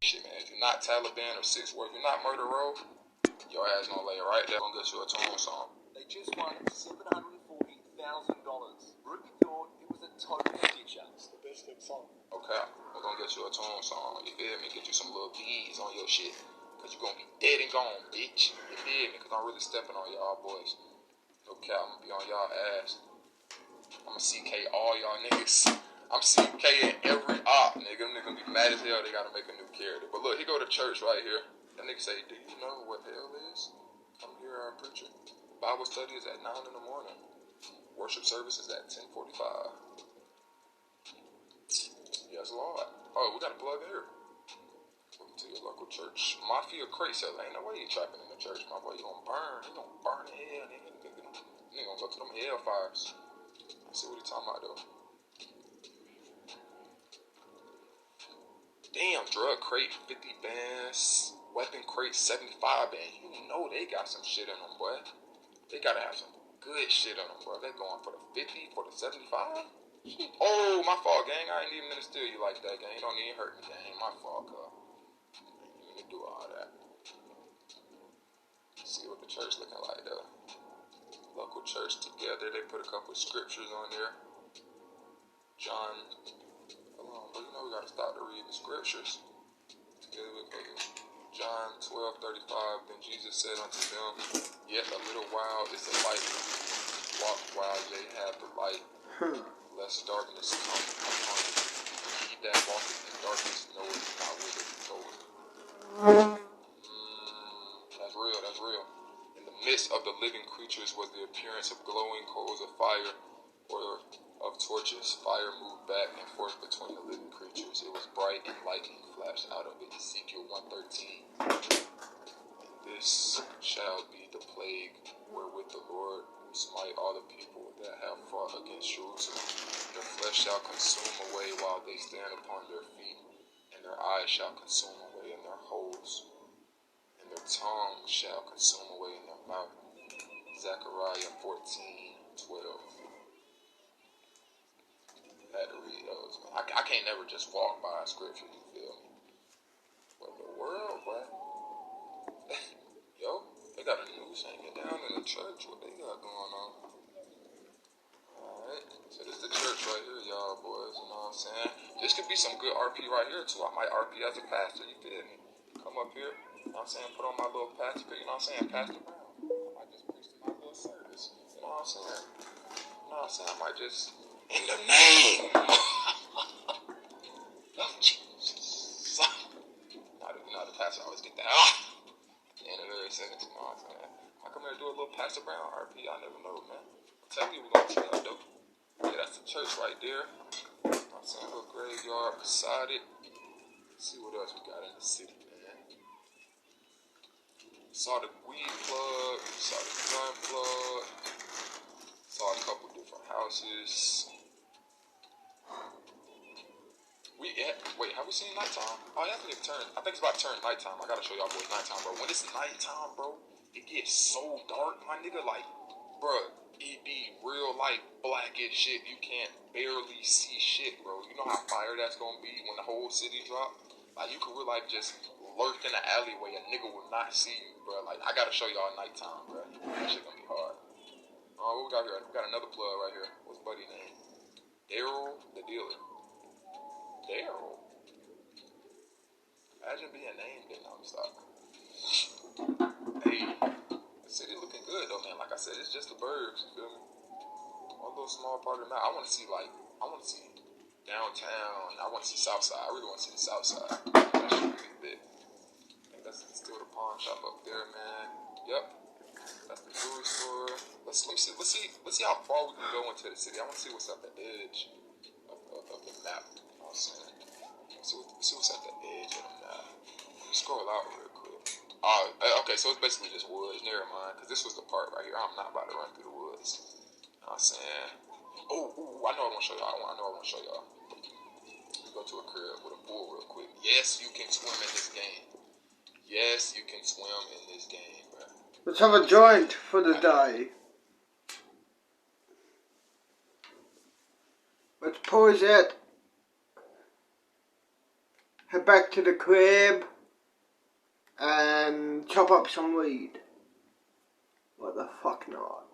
Shit, man. If you're not Taliban or Six Word, if you're not Murder Row, your ass gonna lay right there. Gonna get you a tune song. They just won $740,000. Ruby thought it was a total stitcher. It's the best hit song. Okay, we're gonna get you a tune song. You feel me? Get you some little beads on your shit. Cause you're gonna be dead and gone, bitch. You feel me? Cause I'm really stepping on y'all boys. Okay, I'm gonna be on y'all ass. I'm gonna CK all y'all niggas. I'm CKing every op, nigga. Them niggas be mad as hell. They gotta make a new character. But look, he go to church right here. That nigga say, "Do you know what hell is? Come here, our preacher. Bible study is at 9 in the morning. Worship service is at 10:45. Yes, Lord. Oh, we got a plug here. Welcome to your local church. Mafia crate seller. Ain't no way you trapping in the church, my boy. You gonna burn. You gonna burn in hell, nigga. Nigga gonna go to them hellfires. Let's see what he talking about, though. Damn, drug crate 50 bands, weapon crate 75 bands. You know they got some shit in them, boy. They gotta have some good shit in them, bro. They going for the 50, for the 75. Oh, my fault, gang. I ain't even meant to steal you like that, gang. Don't even hurt me, gang. My fault, cuz. I ain't even do all that. See what the church looking like, though. Local church together. They put a couple scriptures on there. John. Hold on, but you know we gotta stop to read the scriptures. Together with John 12:35. Then Jesus said unto them, "Yet a little while is the light. Walk while they have the light, lest darkness come upon you. He that walketh in darkness knoweth not whither he goeth." That's real, that's real. In the midst of the living creatures was the appearance of glowing coals of fire, or of torches. Fire moved back and forth between the living creatures. It was bright, and lightning flashed out of it. Ezekiel 1:13. And this shall be the plague wherewith the Lord will smite all the people that have fought against Jerusalem. Their flesh shall consume away while they stand upon their feet, and their eyes shall consume away in their holes, and their tongue shall consume away in their mouth. Zechariah 14:12. Had to read those. I can't never just walk by a scripture, you feel me? What in the world, boy? Yo, they got a news hanging down in the church. What they got going on? Alright, so this is the church right here, y'all boys, you know what I'm saying? This could be some good RP right here, too. I might RP as a pastor, you feel me? Come up here, you know what I'm saying? Put on my little pastor, you know what I'm saying? Pastor Brown. I might just preach to my little service, you know what I'm saying? You know what I'm saying? I might just... In the name of Jesus. Now the pastor always get that at the end of every sentence, you know what I'm saying? I come here and do a little Pastor Brown RP, I never know, man. I'm telling you, we're gonna chill out, though. Yeah, that's the church right there. You know what I'm saying? A little graveyard beside it. Let's see what else we got in the city, man. Saw the weed plug, saw the gun plug, saw a couple different houses. Wait, have we seen nighttime? Oh, yeah, I think it's about to turn nighttime. I gotta show y'all boys nighttime, bro. When it's nighttime, bro, it gets so dark, my nigga. Like, bro, it be real, like, blackish shit. You can't barely see shit, bro. You know how fire that's gonna be when the whole city drop? Like, you could really, like, just lurk in the alleyway. A nigga will not see you, bro. Like, I gotta show y'all nighttime, bro. That shit gonna be hard. Oh, what we got here? We got another plug right here. What's buddy name? Daryl the dealer. Daryl. Imagine being named in stop. Hey, the city looking good though, man. Like I said, it's just the burbs, you feel me? One little small part of the map. I want to see downtown. I want to see Southside. I really want to see the Southside. That shit really big. I think that's still the pawn shop up there, man. Yep. That's the jewelry store. Let's see how far we can go into the city. I want to see what's at the edge of the map. You know what I'm saying? See what's at the edge of the map. Let me scroll out real quick. Okay, so it's basically just woods. Never mind, because this was the part right here. I'm not about to run through the woods. You know what I'm saying? Oh, I know I want to show y'all. I know I want to show y'all. Let's go to a crib with a pool real quick. Yes, you can swim in this game. Yes, you can swim in this game, bro. Let's have a joint for the day. Let's pause it. head back to the crib and chop up some weed. What the fuck not?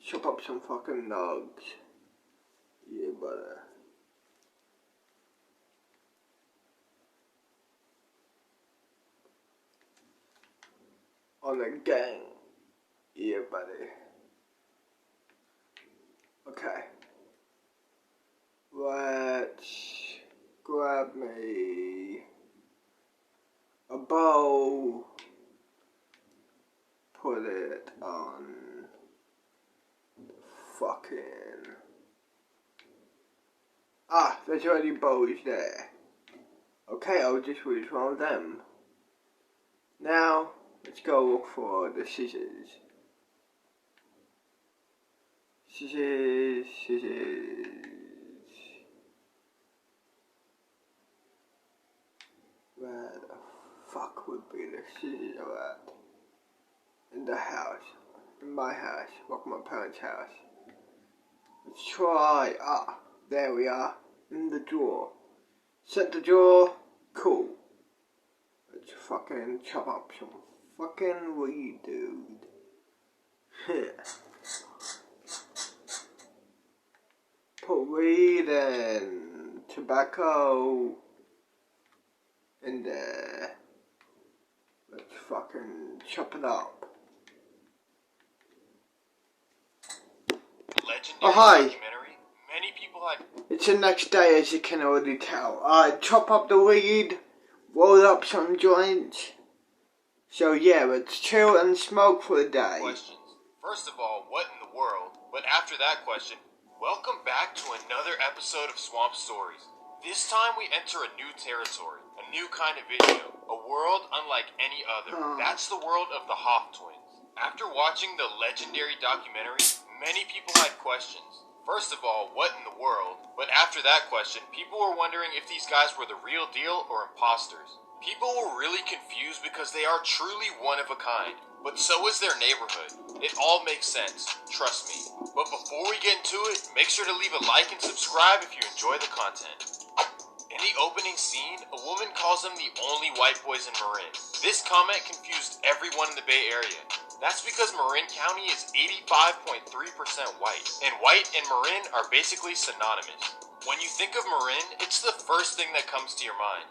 Chop up some fucking nugs. Yeah, brother. On the gang. Yeah, buddy. Okay. Let's grab me a bow. Put it on the fucking... Ah, there's already bows there. Okay, I'll just use one of them. Now, let's go look for the scissors. Scissors, scissors. Where the fuck would be the scissors at? In the house. In my house. Like my parents' house. Let's try. Ah, there we are. In the drawer. Set the drawer. Cool. Let's fucking chop up some fucking weed, dude. Put weed and tobacco in there. Let's fucking chop it up. Legendary Oh, hi. documentary. Many people had. It's the next day, as you can already tell. I chop up the weed, roll up some joints. So yeah, let's chill and smoke for the day. Questions. First of all, what in the world? But after that question, welcome back to another episode of Swamp Stories. This time we enter a new territory, a new kind of video, a world unlike any other. That's the world of the Hoff twins. After watching the legendary documentary, many people had questions. First of all, what in the world? But after that question, people were wondering if these guys were the real deal or imposters. People were really confused because they are truly one of a kind. But so is their neighborhood. It all makes sense, trust me. But before we get into it, make sure to leave a like and subscribe if you enjoy the content. In the opening scene, a woman calls them the only white boys in Marin. This comment confused everyone in the Bay Area. That's because Marin County is 85.3% white, and white and Marin are basically synonymous. When you think of Marin, it's the first thing that comes to your mind.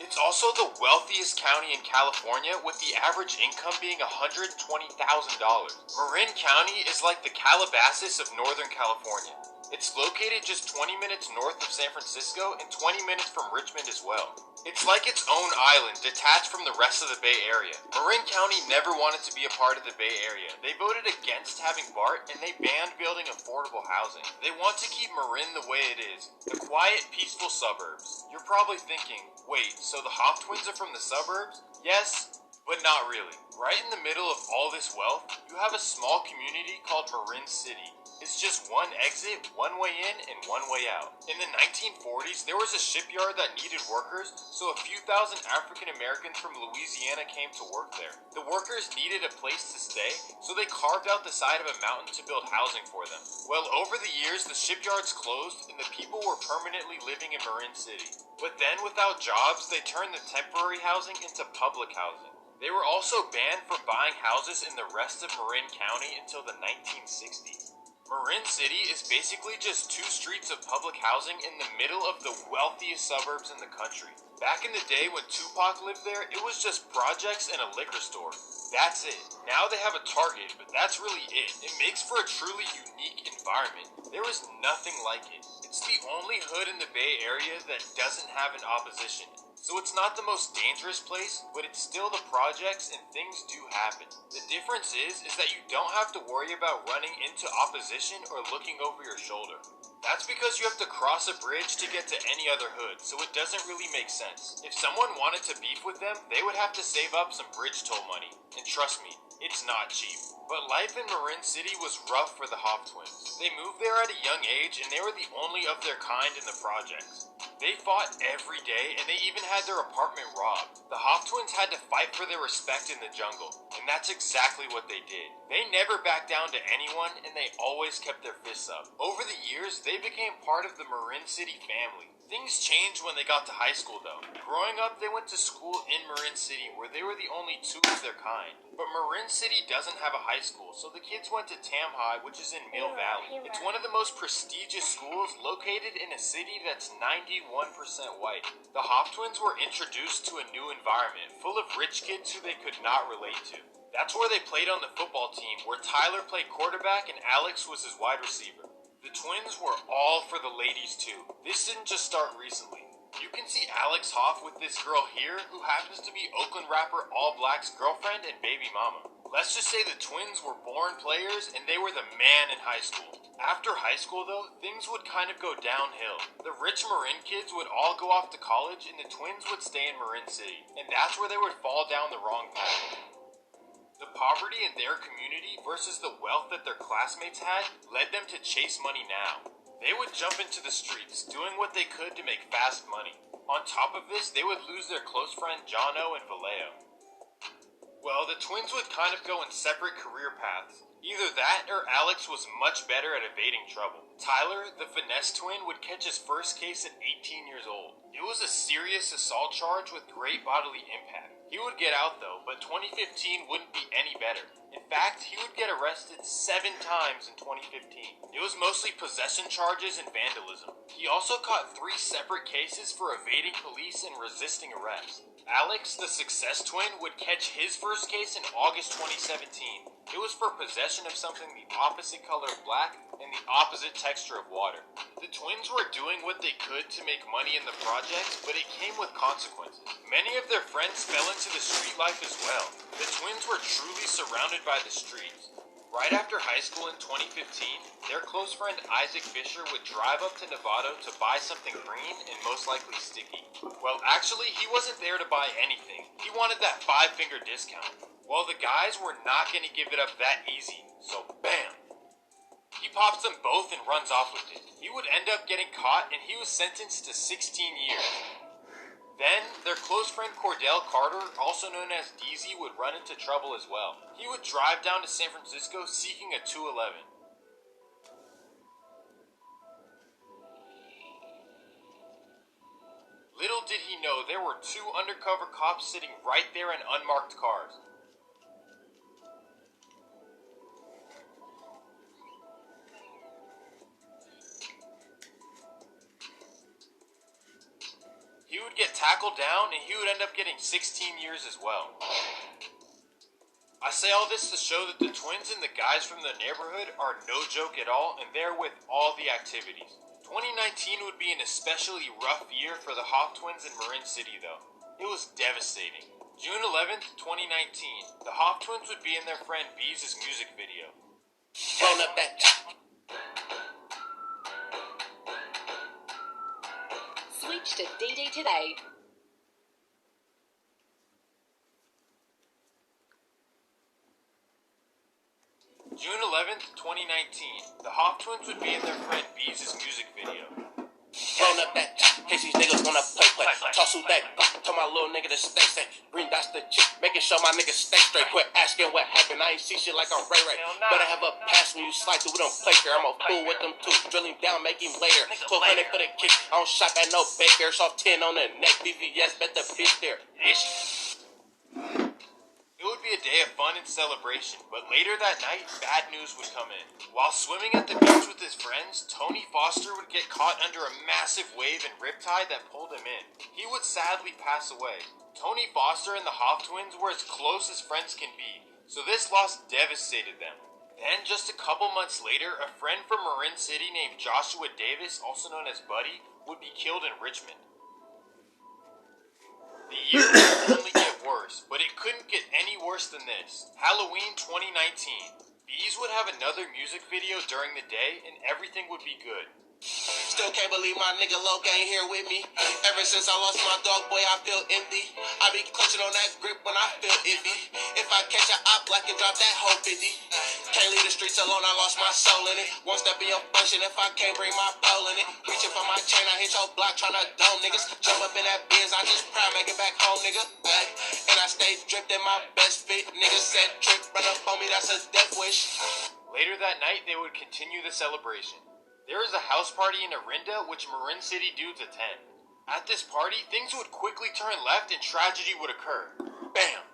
It's also the wealthiest county in California, with the average income being $120,000. Marin County is like the Calabasas of Northern California. It's located just 20 minutes north of San Francisco and 20 minutes from Richmond as well. It's like its own island, detached from the rest of the Bay Area. Marin County never wanted to be a part of the Bay Area. They voted against having BART, and they banned building affordable housing. They want to keep Marin the way it is, the quiet, peaceful suburbs. You're probably thinking, wait, so the Hoff twins are from the suburbs? Yes, but not really. Right in the middle of all this wealth, you have a small community called Marin City. It's just one exit, one way in, and one way out. In the 1940s, there was a shipyard that needed workers, so a few thousand African Americans from Louisiana came to work there. The workers needed a place to stay, so they carved out the side of a mountain to build housing for them. Well, over the years, the shipyards closed, and the people were permanently living in Marin City. But then, without jobs, they turned the temporary housing into public housing. They were also banned from buying houses in the rest of Marin County until the 1960s. Marin City is basically just 2 streets of public housing in the middle of the wealthiest suburbs in the country. Back in the day when Tupac lived there, it was just projects and a liquor store. That's it. Now they have a Target, but that's really it. It makes for a truly unique environment. There is nothing like it. It's the only hood in the Bay Area that doesn't have an opposition. So it's not the most dangerous place, but it's still the projects and things do happen. The difference is that you don't have to worry about running into opposition or looking over your shoulder. That's because you have to cross a bridge to get to any other hood, so it doesn't really make sense. If someone wanted to beef with them, they would have to save up some bridge toll money. And trust me, it's not cheap. But life in Marin City was rough for the Hoff twins. They moved there at a young age, and they were the only of their kind in the projects. They fought every day, and they even had their apartment robbed. The Hoff twins had to fight for their respect in the jungle, and that's exactly what they did. They never backed down to anyone, and they always kept their fists up. Over the years, they became part of the Marin City family. Things changed when they got to high school, though. Growing up, they went to school in Marin City, where they were the only two of their kind. But Marin City doesn't have a high school, so the kids went to Tam High, which is in Mill Valley. It's one of the most prestigious schools located in a city that's 91% white. The Hop Twins were introduced to a new environment, full of rich kids who they could not relate to. That's where they played on the football team, where Tyler played quarterback and Alex was his wide receiver. The twins were all for the ladies too. This didn't just start recently. You can see Alex Hoff with this girl here, who happens to be Oakland rapper All Black's girlfriend and baby mama. Let's just say the twins were born players and they were the man in high school. After high school though, things would kind of go downhill. The rich Marin kids would all go off to college and the twins would stay in Marin City. And that's where they would fall down the wrong path. The poverty in their community versus the wealth that their classmates had led them to chase money now. They would jump into the streets, doing what they could to make fast money. On top of this, they would lose their close friend Jono and Vallejo. Well, the twins would kind of go in separate career paths. Either that or Alex was much better at evading trouble. Tyler, the finesse twin, would catch his first case at 18 years old. It was a serious assault charge with great bodily impact. He would get out though, but 2015 wouldn't be any better. In fact, he would get arrested 7 times in 2015. It was mostly possession charges and vandalism. He also caught 3 separate cases for evading police and resisting arrest. Alex, the success twin, would catch his first case in August 2017. It was for possession of something the opposite color of black and the opposite texture of water. The twins were doing what they could to make money in the projects, but it came with consequences. Many of their friends fell into the street life as well. The twins were truly surrounded by the streets. Right after high school in 2015, their close friend Isaac Fisher would drive up to Novato to buy something green and most likely sticky. Well, actually, he wasn't there to buy anything. He wanted that 5-finger discount. Well, the guys were not going to give it up that easy, so bam! He pops them both and runs off with it. He would end up getting caught and he was sentenced to 16 years. Then, their close friend Cordell Carter, also known as DZ, would run into trouble as well. He would drive down to San Francisco seeking a 211. Little did he know there were 2 undercover cops sitting right there in unmarked cars. He would get tackled down and he would end up getting 16 years as well. I say all this to show that the twins and the guys from the neighborhood are no joke at all, and they're with all the activities. 2019 would be an especially rough year for the Hop Twins in Marin City though. It was devastating. June 11th, 2019, the Hop Twins would be in their friend Bees' music video. Turn up that. Switch to DD today. June 11th, 2019, the Hop Twins would be in their friend Bees' music video. Turn up that. Case these niggas wanna play. Toss with that. Tell my little nigga to stay. Green dots the chick. Making sure my niggas stay straight. Quit asking what happened. I ain't see shit like I'm Ray Ray. Better have a pass when you slide through. We don't play fair. I'm a fool with them too. Drill him down, make him later. 1200 for the kick. I don't shop at no bakers. Off 10 on the neck. BVS, bet the bitch there. It would be a day of fun and celebration, but later that night, bad news would come in. While swimming at the beach with his friends, Tony Foster would get caught under a massive wave and riptide that pulled him in. He would sadly pass away. Tony Foster and the Hop Twins were as close as friends can be, so this loss devastated them. Then, just a couple months later, a friend from Marin City named Joshua Davis, also known as Buddy, would be killed in Richmond. The year would only get worse, but it couldn't get any worse than this. Halloween 2019. Bees would have another music video during the day, and everything would be good. Still can't believe my nigga Loke ain't here with me. Ever since I lost my dog, boy, I feel empty. I be clutching on that grip when I feel iffy. If I catch a op, I can drop that whole 50. Can't leave the streets alone, I lost my soul in it. One step in your function if I can't bring my pole in it. Reaching for my chain, I hit your block tryna dome niggas. Jump up in that Benz, I just proud make it back home, nigga. Ay, and I stay dripped in my best fit. Niggas said trip, run up on me, that's a death wish. Later that night, they would continue the celebration. There is a house party in Orinda which Marin City dudes attend. At this party, things would quickly turn left and tragedy would occur. Bam!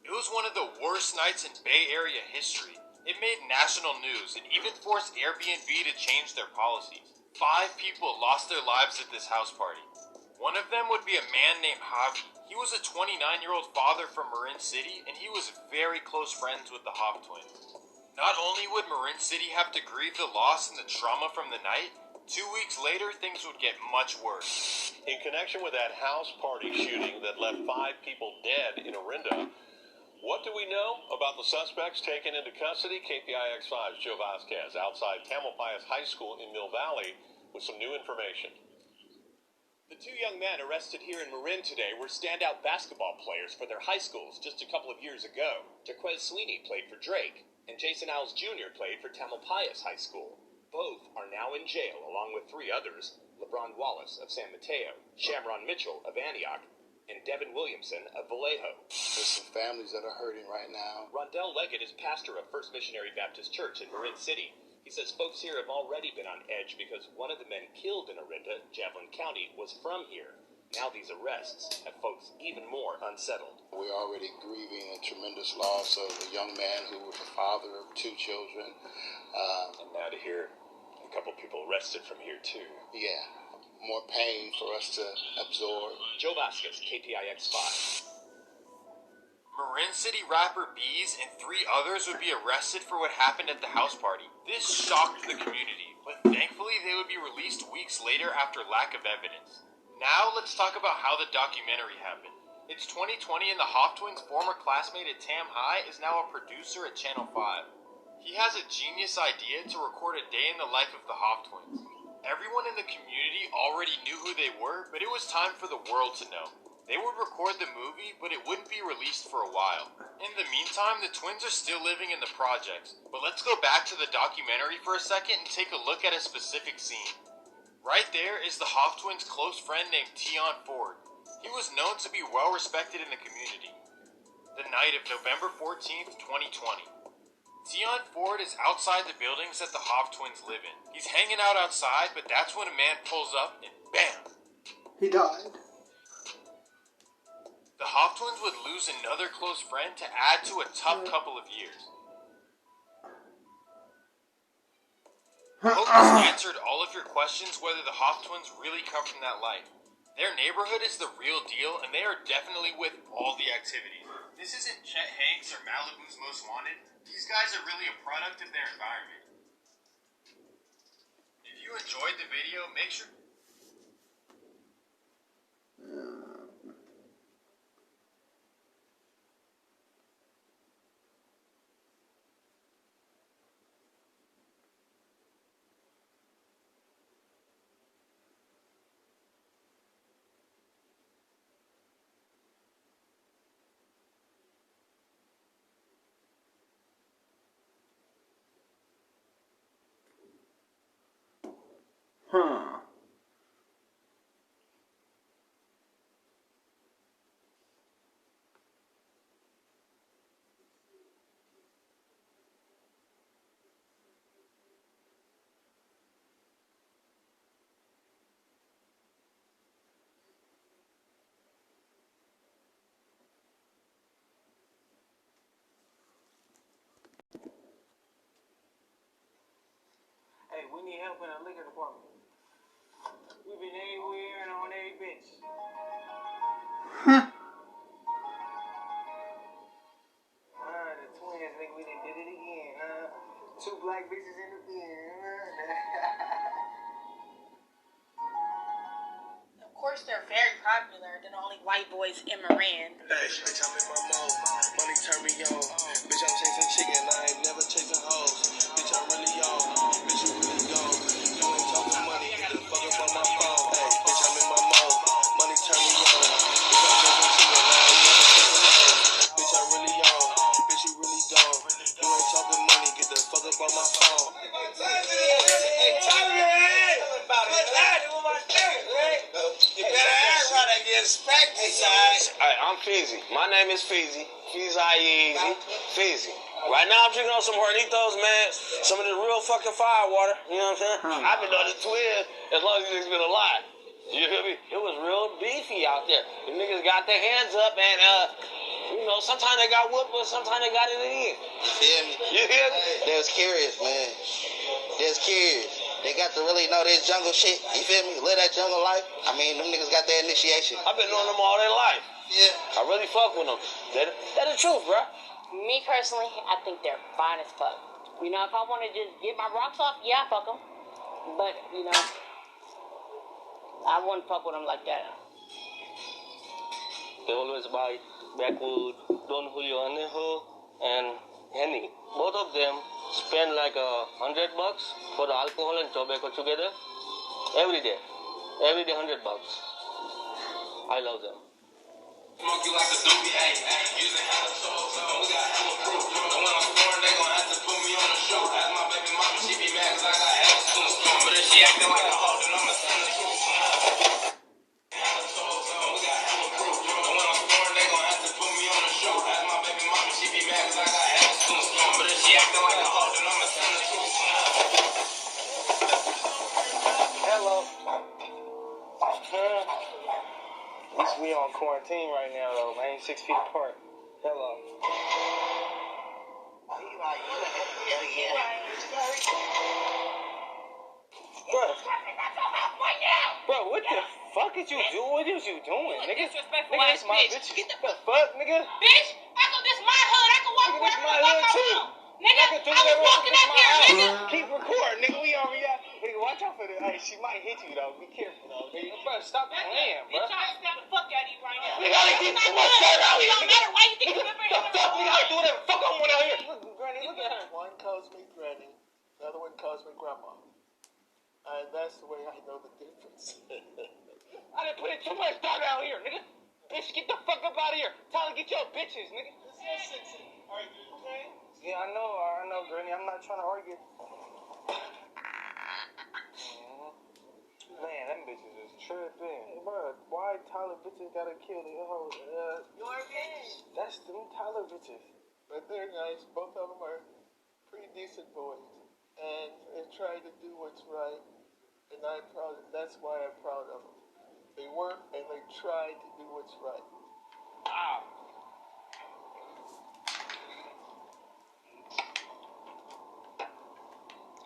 It was one of the worst nights in Bay Area history. It made national news and even forced Airbnb to change their policies. 5 people lost their lives at this house party. One of them would be a man named Javi. He was a 29-year-old father from Marin City, and he was very close friends with the Hoff twins. Not only would Marin City have to grieve the loss and the trauma from the night, 2 weeks later, things would get much worse. In connection with that house party shooting that left 5 people dead in Orinda, what do we know about the suspects taken into custody? KPIX5's Joe Vasquez outside Tamalpais High School in Mill Valley with some new information. The 2 young men arrested here in Marin today were standout basketball players for their high schools just a couple of years ago. Jaquez Sweeney played for Drake, and Jason Owls Jr. played for Tamalpais High School. Both are now in jail, along with 3 others, LeBron Wallace of San Mateo, Shamron Mitchell of Antioch, and Devin Williamson of Vallejo. There's some families that are hurting right now. Rondell Leggett is pastor of First Missionary Baptist Church in Marin City. He says folks here have already been on edge because one of the men killed in Orinda, Javelin County, was from here. Now these arrests have folks even more unsettled. We're already grieving a tremendous loss of a young man who was the father of 2 children. And now to hear a couple people arrested from here too. Yeah, more pain for us to absorb. Joe Vasquez, KPIX5. Marin City rapper Bees and 3 others would be arrested for what happened at the house party. This shocked the community, but thankfully they would be released weeks later after lack of evidence. Now let's talk about how the documentary happened. It's 2020 and the Hoff twins' former classmate at Tam High is now a producer at Channel 5. He has a genius idea to record a day in the life of the Hoff twins. Everyone in the community already knew who they were, but it was time for the world to know. They would record the movie, but it wouldn't be released for a while. In the meantime, the twins are still living in the projects. But let's go back to the documentary for a second and take a look at a specific scene. Right there is the Hoff twins' close friend named Tion Ford. He was known to be well respected in the community. The night of November 14th, 2020. Tion Ford is outside the buildings that the Hoff twins live in. He's hanging out outside, but that's when a man pulls up and bam! He died. The Hoff twins would lose another close friend to add to a tough couple of years. Hope this answered all of your questions whether the Hoff twins really come from that life. Their neighborhood is the real deal, and they are definitely with all the activities. This isn't Chet Hanks or Malibu's Most Wanted. These guys are really a product of their environment. If you enjoyed the video, make sure... Huh. Hey, we need help in the liquor department. We've been everywhere and on every bench. The twins, nigga, we done did it again, 2 black bitches in the bin, popular than only white boys in Marin. Hey, bitch, I'm in my mode. Money turn me on. Bitch, I'm chasing chicken. I ain't never chasing hoes. Bitch, I'm really on. Bitch, you really gone. You ain't talking money. Get the fuck up on my phone. Hey, bitch, I'm in my mode. Money turn me on. Bitch, I'm chasing chicken. I ain't never chasing hoes. Bitch, I'm really on. Bitch, you really gone. You ain't talking money. Get the fuck up on my phone. Hey, you better act right and get respected, son. Alright, I'm Feezy. My name is Feezy. Feezy. Feezy. Right now I'm drinking on some Hornitos, man. Some of the real fucking fire water. You know what I'm saying? I've been on the twin as long as these niggas been alive. You feel me? It was real beefy out there. The niggas got their hands up and you know, sometimes they got whooped, but sometimes they got it in. You feel me? You feel me? They was curious, man. They was curious. They got to really know this jungle shit. You feel me? Live that jungle life. I mean, them niggas got their initiation. I've been knowing them all their life. Yeah. I really fuck with them. That's the truth, bro. Me personally, I think they're fine as fuck. You know, if I want to just get my rocks off, yeah, fuck them. But, you know, I wouldn't fuck with them like that. They always buy Backwood, Don Julio Anejo, and Henny. Both of them spend like $100 for the alcohol and tobacco together every day. Every day $100. I love them. Smoke you like a doobie, ayy. Using hella tools, we got hella proof. And when I'm scoring, they gon' have to put me on the show. Ask my baby mama, she be mad cause I got hella tools. But if she acting like a hoe, then I'ma send her to hella tools, we got hella proof. And when I'm scoring, they gon' have to put me on the show. Ask my baby mama, she be mad cause I got hella tools. But if she acting like a hoe, then I'ma send her to Hello. At least we on quarantine right now, though. I ain't 6 feet apart. Hello. Bro, what the fuck is you doing? What is you doing, nigga? Disrespectful Nigga, ass that's my bitch. bitch. Get the fuck, nigga? Bitch, I go this my hood. I can walk Nigga, wherever this my the fuck hood, I too. want. Nigga, I can do I was whatever walking this up my here, house. nigga. Keep recording, nigga. We on react. Nigga, watch out for this. Hey, she might hit you, though. Be careful, though. Nigga, bro, stop playing, bro. Bitch, I'll slap the fuck out of you right now. Nigga, I ain't getting too much dirt out It here. don't matter why you think you up here. Fuck, nigga, I do whatever the fuck I want out here. Look, Granny, look at her. One calls me Granny, the other one calls me Grandma. And that's the way I know the difference. I done put in too much dirt out here, nigga. Bitch, get the fuck up out of here. Tyler, get your bitches, nigga. Are you okay? Yeah, I know, Granny. I'm not trying to argue. Man, them bitches is tripping. Bro, why Tyler bitches gotta kill the hoes? Your bitch. That's them Tyler bitches. But they're nice. Both of them are pretty decent boys. And they try to do what's right. And I'm proud. That's why I'm proud of them. They work and they try to do what's right. Ow.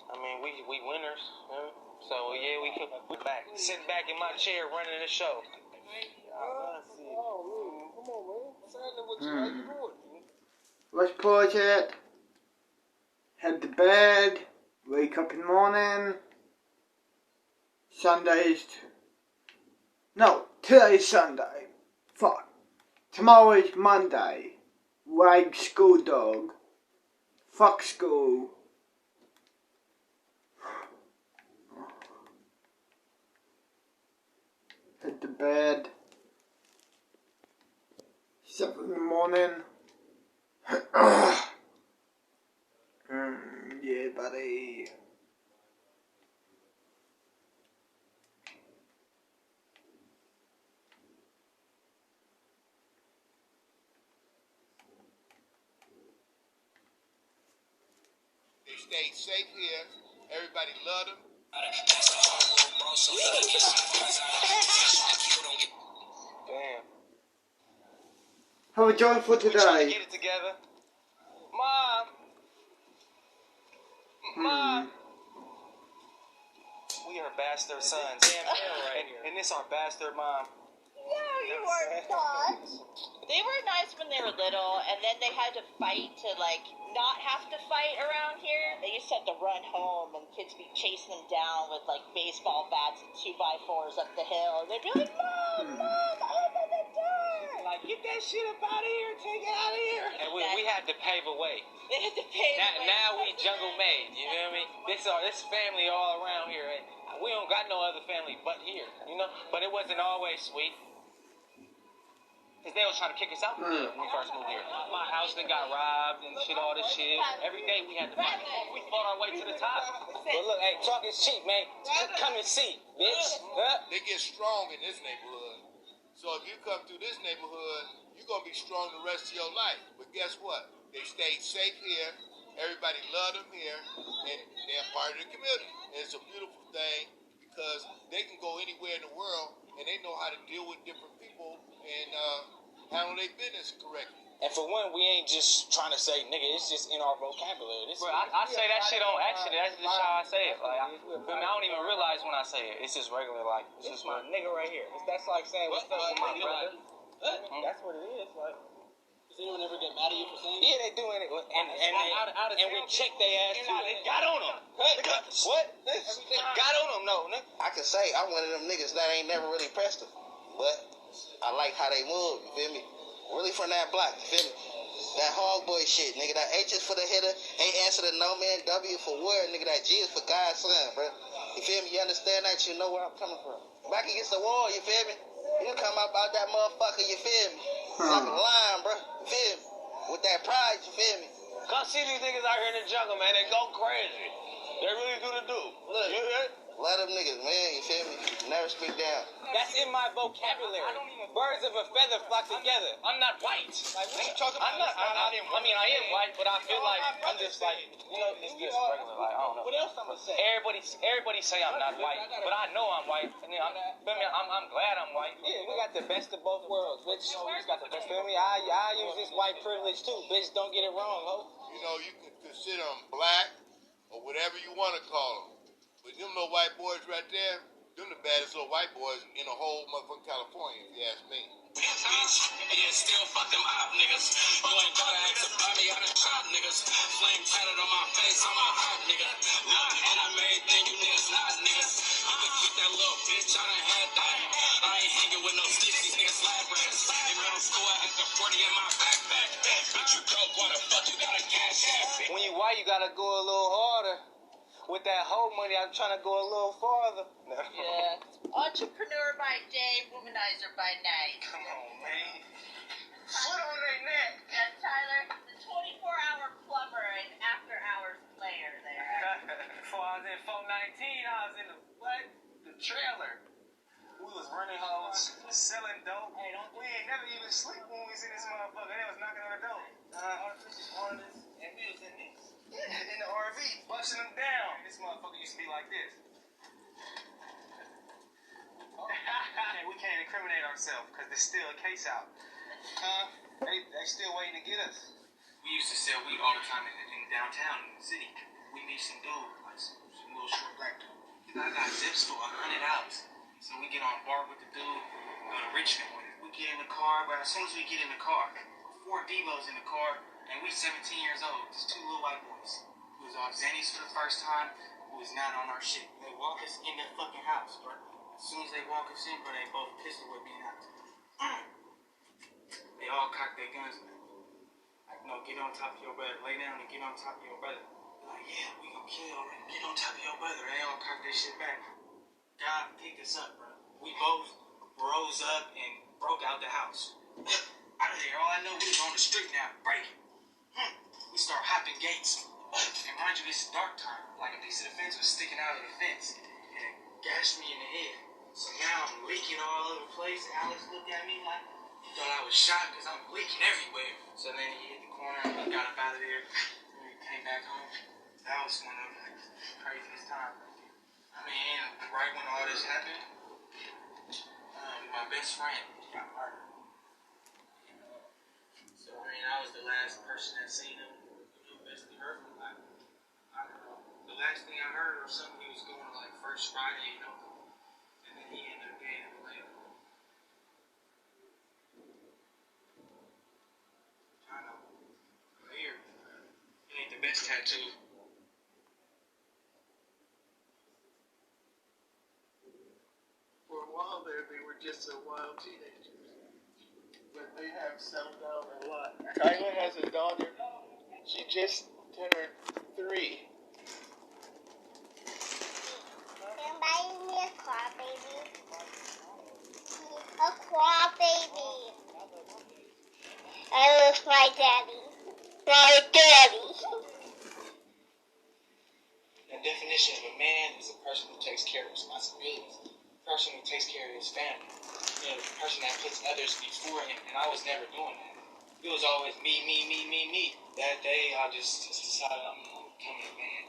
I mean, we winners. Huh? So, yeah, we're back. Sitting back in my chair running the show. Come on, man. What's happening with you? How you doing? Let's pause it. Head to bed. Wake up in the morning. Today's Sunday. Fuck. Tomorrow's Monday. Rag school dog. Fuck school. Head to bed. 7 in the morning. Yeah, buddy. They stayed safe here. Everybody loved them. Damn. Have a joy for We trying to today. get it together. Mom. We are bastard sons. And this our bastard mom. No, you are not. They were nice when they were little, and then they had to fight to, like, not have to fight around here. They used to have to run home, and kids be chasing them down with, like, baseball bats and 2x4s up the hill. And they'd be like, Mom, had to pave a way. They had to pay. Now we jungle made. You know what I mean? This family all around here. And we don't got no other family but here. You know. But it wasn't always sweet. Cause they was trying to kick us out when we first moved here. My house then got robbed and shit, all this shit. Every day we had to fight. We fought our way to the top. But look, hey, talk is cheap, man. Come and see, bitch. They get strong in this neighborhood. So if you come through this neighborhood, you're gonna be strong the rest of your life. But guess what? They stayed safe here. Everybody loved them here, and they're part of the community. And it's a beautiful thing because they can go anywhere in the world and they know how to deal with different people and handle their business correctly. And for one, we ain't just trying to say, nigga, it's just in our vocabulary. Bro, I say that shit on accident. That's just how I say it. Like, I don't even realize when I say it. It's just regular, like, it's just my nigga right here. That's like saying, what's up with my brother? That's what it is. Like, does anyone ever get mad at you for saying it? Yeah, they doing it. And we check their ass too. They got on them. What? Got on them, no, nigga. I can say I'm one of them niggas that ain't never really pressed them, but I like how they move, you feel me? Really from that block, you feel me? That hog boy shit, nigga. That H is for the hitter, A answer to no man, W for word, nigga. That G is for God's son, bro. You feel me? You understand that? You know where I'm coming from. Back against the wall, you feel me? You come up out that motherfucker, you feel me? Like a lion, bro. You feel me? With that pride, you feel me? Come see these niggas out here in the jungle, man. They go crazy. They really do the do. Look, you hear? Let them niggas, man, you feel me? Never speak down. That's in my vocabulary. Birds of a feather flock together. I'm not white. Like, what you talking about? I mean, I am white, but I feel like I'm just like, you know, it's just regular. Like, I don't know. What else I'm gonna say? Everybody say I'm not white, but I know I'm white. And then I'm glad I'm white. Yeah, we got the best of both worlds, bitch. We got the best. Feel me? I use this white privilege too, bitch. Don't get it wrong, ho. You know, you can consider them black or whatever you want to call them. But them little white boys right there, them the baddest little white boys in the whole motherfucking California, if you ask me. Bitch, yeah, still fuck them op niggas. You ain't gotta ask about me, I done shot niggas. Flame tatted on my face, I'm a hot nigga. Look, and I made thing you niggas not niggas. You can keep that little bitch, I done had that. I ain't hanging with no sticks, these niggas lab rats. In middle school, I had the 40 in my backpack. Bitch, you broke, why the fuck you gotta cash ass? When you white, you gotta go a little harder. With that whole money, I'm trying to go a little farther. No. Yeah. Entrepreneur by day, womanizer by night. Come on, man. Foot on their neck. And Tyler, the 24-hour plumber and after-hours player there. Before I was in 419, I was in the trailer. We was running hoes, selling dope. Hey, we ain't never even sleep when we was in this motherfucker. They was knocking on the door. Artificial harness, and we was in this. In the RV, busting them down. This motherfucker used to be like this. We can't incriminate ourselves because there's still a case out. They still waiting to get us. We used to sell weed all the time in downtown in the city. We meet some dude, like some little short black dude. I got zips for $100. So we get on bar with the dude, go to Richmond with it. We get in the car, but as soon as we get in the car, 4 Devos in the car, and we 17 years old, just 2 little white boys who was on Xannies for the first time, who was not on our shit. They walk us in that fucking house, bro. As soon as they walk us in, bro, they both pistol whip me out. They all cock their guns, man. Like, no, get on top of your brother. Lay down and get on top of your brother. Like, yeah, we gonna kill you already. Get on top of your brother. They all cock their shit back. God picked us up, bro. We both rose up and broke out the house. Out of there, all I know, we was on the street now, breaking. We start hopping gates. And mind you, it's dark time. Like a piece of the fence was sticking out of the fence. And it gashed me in the head. So now I'm leaking all over the place. Alex looked at me like he thought I was shot because I'm leaking everywhere. So then he hit the corner and we got up out of there. And we came back home. That was one of the craziest times. I mean, right when all this happened, my best friend got murdered. So, I mean, I was the last person that seen him. Basically heard from him. I don't know. The last thing I heard was something he was going like first Friday, you know, and then he ended up getting later. I know. Here, it ain't the best tattoo. For a while there, they were just a wild teenagers. But they have settled down a lot. Tyler has a daughter. She just turned 3. Can buy me a car, baby. A car, baby. I love my daddy. My daddy. The definition of a man is a person who takes care of responsibilities. A person who takes care of his family. You know, the person that puts others before him. And I was never doing that. It was always me. That day, I just decided I'm becoming a man.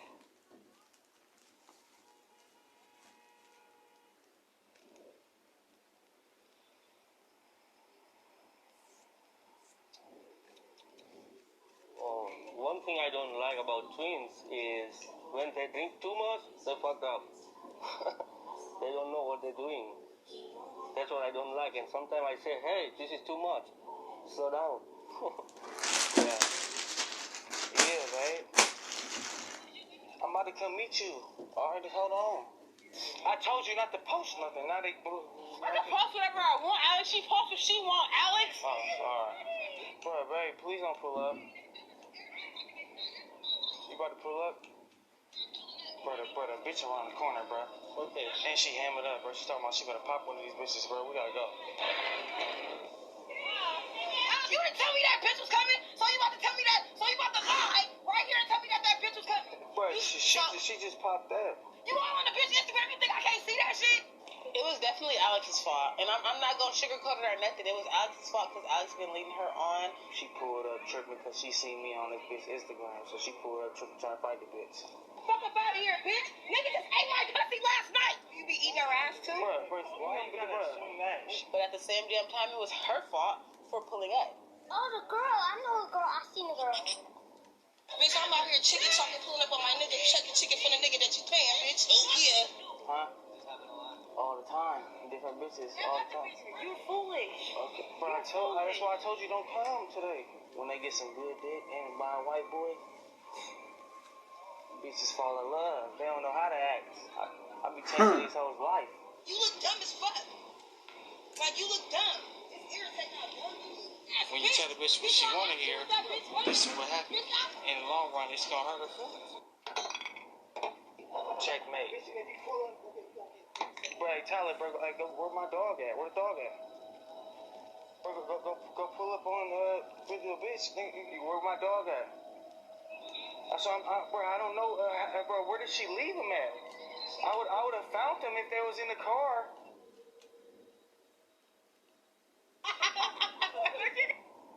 One thing I don't like about twins is when they drink too much, they fuck up. They don't know what they're doing. That's what I don't like. And sometimes I say, hey, this is too much. Slow down. Yeah. Yeah, right? I'm about to come meet you. All right, hold on. I told you not to post nothing. Now they... I can post whatever I want, Alex. She posts what she want, Alex. Oh, alright. Bro, babe, please don't pull up. You about to pull up? Bro, the bitch around the corner, bro. Okay. And she hammered up, bro. She talking about she better pop one of these bitches, bro. We gotta go. You didn't tell me that bitch was coming, so you about to tell me that, so you about to lie right here and tell me that bitch was coming. Bro, she just popped up. You all on the bitch Instagram, you think I can't see that shit? It was definitely Alex's fault, and I'm not gonna sugarcoat it or nothing. It was Alex's fault because Alex been leading her on. She pulled up tripping because she seen me on this bitch Instagram, so she pulled up tripping trying to fight the bitch. Fuck up out of here, bitch. Nigga just ate my pussy last night. You be eating her ass too? Bro, why you gotta assume that? But at the same damn time, it was her fault for pulling up. Oh, the girl. I know a girl. I seen a girl. Bitch, I'm out here chicken talking, pulling up on my nigga, chucking chicken from the nigga that you paying, bitch. Oh, yeah. Huh? All the time. Different bitches. All the time. You foolish. Okay. Bro, that's why I told you don't come today. When they get some good dick and by a white boy, bitches fall in love. They don't know how to act. I be changing these hoes' life. You look dumb as fuck. Like, you look dumb. It's irritating how dumb you look. When you tell the bitch what she want to hear, this is what happens. In the long run, it's going to hurt her feelings. Checkmate. Bro, hey, Tyler, bro, like, where my dog at? Where the dog at? Bro, go pull up on with your bitch. Where my dog at? Bro, I don't know, bro, where did she leave him at? I would have found him if they was in the car.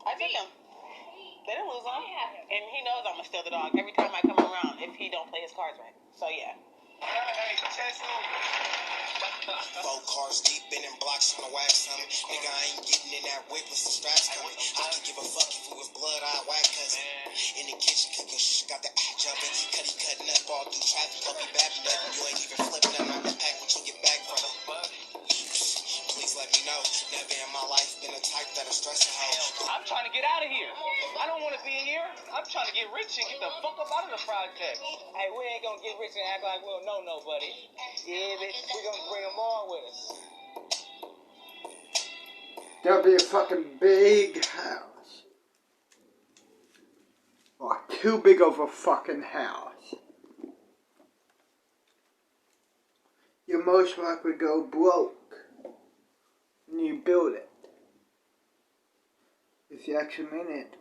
I took him. They didn't lose him. And he knows I'm going to steal the dog every time I come around if he don't play his cards right. So, yeah. Hey, chest over. 4 cars deep, been in blocks on the wax on me. Nigga, I ain't getting in that whip with some straps coming. I could give a fuck if it was blood, I'd whack cousin. In the kitchen cooking, got the jumping. Cutty cutting up all through traffic. Don't be bad nothing. You ain't even flipping them out the pack when you get back from them. Please let me know. Never in my life been a type that'll stress a hoe. I'm trying to get out of here. I don't want to be here. I'm trying to get rich and get the fuck up out of the project. Hey, we ain't gonna get rich and act like we don't know nobody. Yeah, bitch, we gonna bring them all with us. There'll be a fucking big house. Like, too big of a fucking house. You most likely go broke when you build it. If you actually mean it.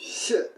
Shit.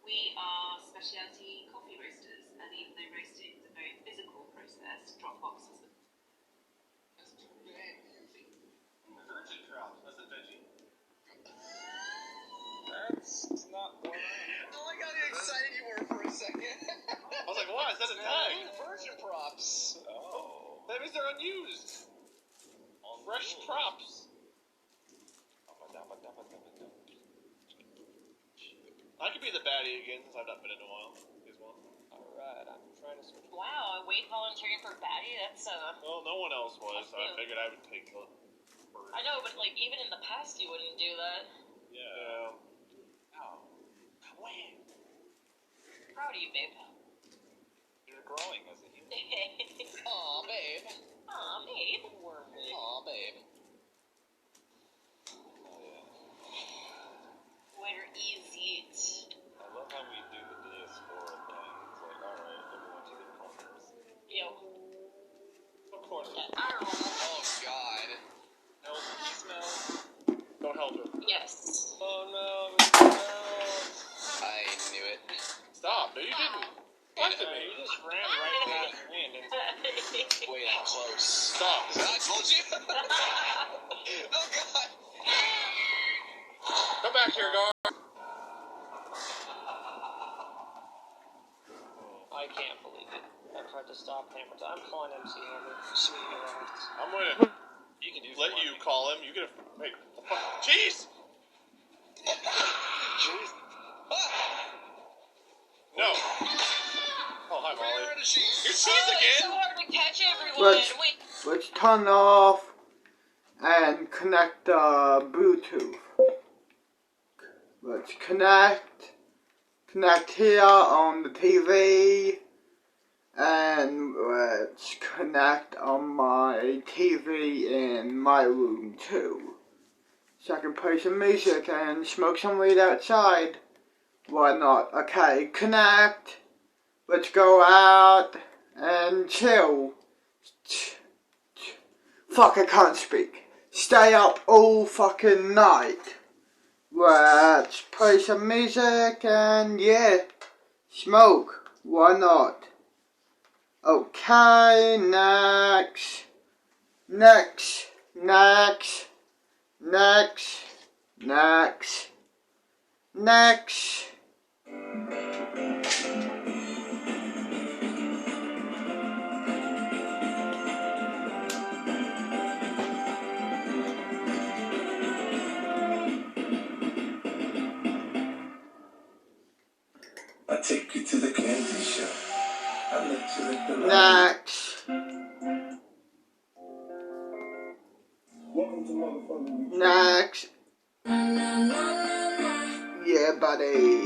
We are specialty coffee roasters, and even though roasting is a very physical process, Dropbox is That's too bad. Virgin crop. That's a veggie. That's not what I like how excited you were for a second. I was like, what? It doesn't tag. Virgin props. Oh. That means they're unused. Fresh props. I could be the baddie again since I've not been in a while. As well. Alright, I'm trying to switch. wow, a Wade volunteering for baddie? That's Well, no one else was, so I figured I would take the I know, but like even in the past you wouldn't do that. Yeah. Oh. Wait. Proud of you, babe. You're growing as a human. Aw, babe. Aw, babe. Aw, babe. Where is it? I love how we do the diaspora thing. It's like, alright, everyone to their corners. Yo. Of course. Oh, God. Help, he smells. Don't help him. Yes. Oh, no, it smells. I knew it. Stop. No, you didn't. Listen to me. You just ran right past me and then... Wait, I'm close. Stop. I told you. Oh, God. Come back here, guard. I can't believe it. I tried to stop him. I'm calling MC Hammer. Sweetheart. I'm gonna let you call him. You get a... Wait. Jeez! Jeez. No. Oh, hi, Molly. Where is she? You're cheese It's so again? hard to catch everyone. Let's turn off and connect Bluetooth. Let's connect here on the TV, and let's connect on my TV in my room too, so I can play some music and smoke some weed outside. Why not? Okay, connect. Let's go out and chill. Fuck, I can't speak. Stay up all fucking night. Let's play some music and yeah, smoke. Why not? Okay, next. I take you to the candy shop. I let you lick the Next. Welcome to motherfucking Next. Yeah, buddy.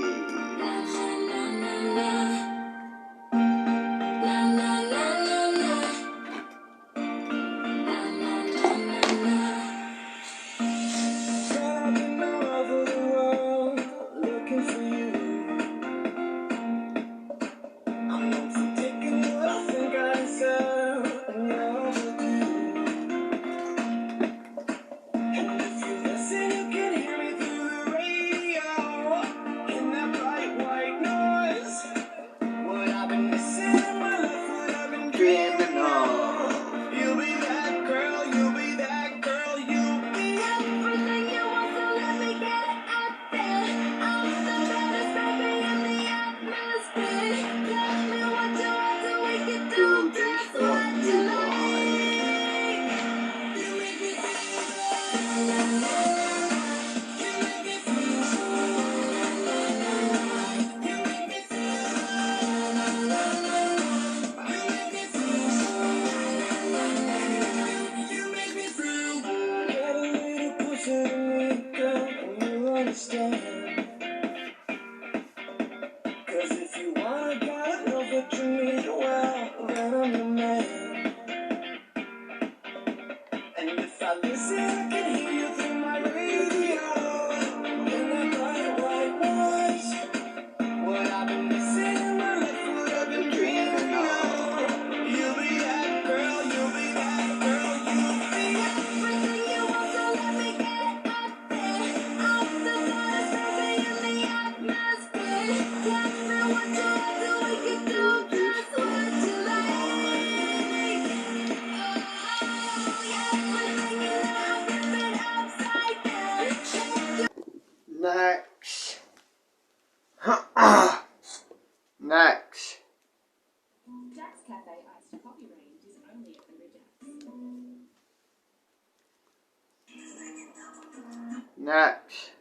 Next. Next. Jack's Cafe iced coffee range is only at the Ridge. Next.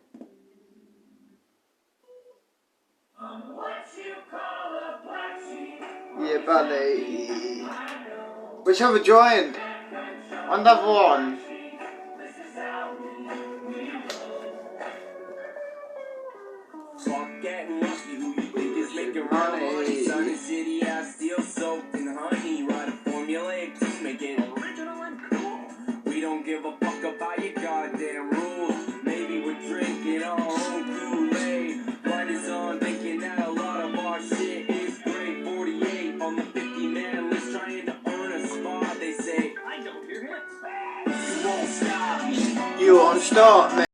Yeah, buddy. Which have we joined? Another one. Fuck getting lucky, who you think is making money? Sun and city, I still soaked in honey. Write a formulaic to make it original and cool. We don't give a fuck about your goddamn rules. Maybe we're drinking our own Kool-Aid. Light is on, thinking that a lot of our shit is great. 48 on the 50-man list, trying to earn a spot. They say, I don't hear hits. You won't stop me. You won't stop me.